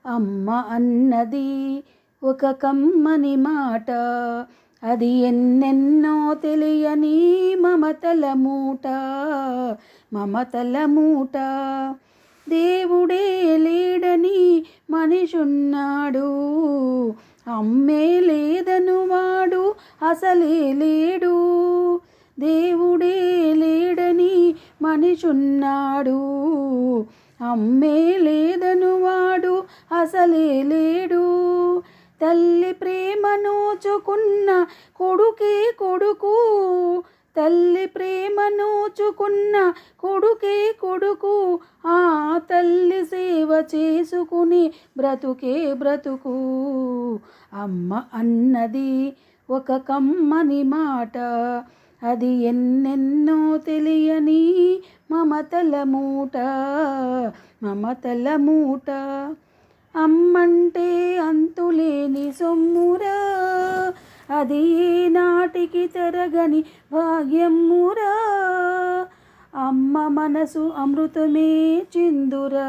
అమ్మ అన్నది ఒక కమ్మని మాట, అది ఎన్నెన్నో తెలియని మమతల మూట, మమతల మూట. దేవుడే లేడని మనిషున్నాడు, అమ్మే లేదను వాడు అసలే లేడు. దేవుడే లేడని మనిషున్నాడు, అమ్మే లేదను వాడు అసలే లేడు. తల్లి ప్రేమ నోచుకున్న కొడుకే కొడుకు, తల్లి ప్రేమ నోచుకున్న కొడుకే కొడుకు. ఆ తల్లి సేవ చేసుకుని బ్రతుకే బ్రతుకు. అమ్మ అన్నది ఒక కమ్మని మాట, అది ఎన్నెన్నో తెలియని మమతల మూట, మమతల మూట. అమ్మంటే అంతులేని సొమ్మురా, అది నాటికి తరగని భాగ్యమురా. అమ్మ మనసు అమృతమే చిందురా,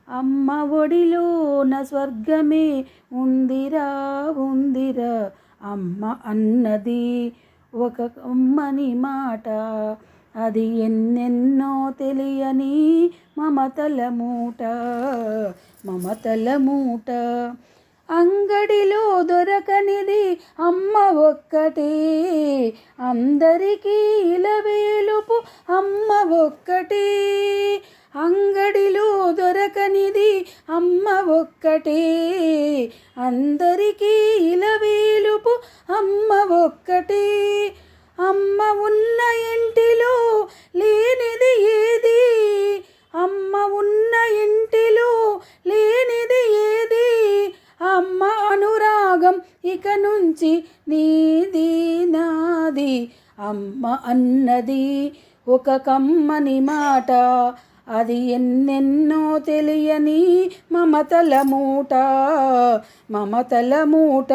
అమ్మ ఒడిలోన స్వర్గమే ఉందిరా, ఉందిరా. అమ్మ అన్నది ఒక కమ్మని మాట, అది ఎన్నెన్నో తెలియని మమతల మూట, మమతల మూట. అంగడిలో దొరకనిది అమ్మ ఒక్కటే, అందరికీ ఇలవేలుపు అమ్మ ఒక్కటే. అంగడిలో దొరకనిది అమ్మ ఒక్కటే, అందరికీ ఇలవేలుపు అమ్మ ఒక్కటే. అమ్మ ఉన్న ఇంటిలో లేనిది ఏది, అమ్మ ఉన్న ఇంటిలో లేనిది ఏది. అమ్మ అనురాగం ఇక నుంచి నీది నాది. అమ్మ అన్నది ఒక కమ్మని మాట, అది ఎన్నెన్నో తెలియని మమతల మూట, మమతల మూట.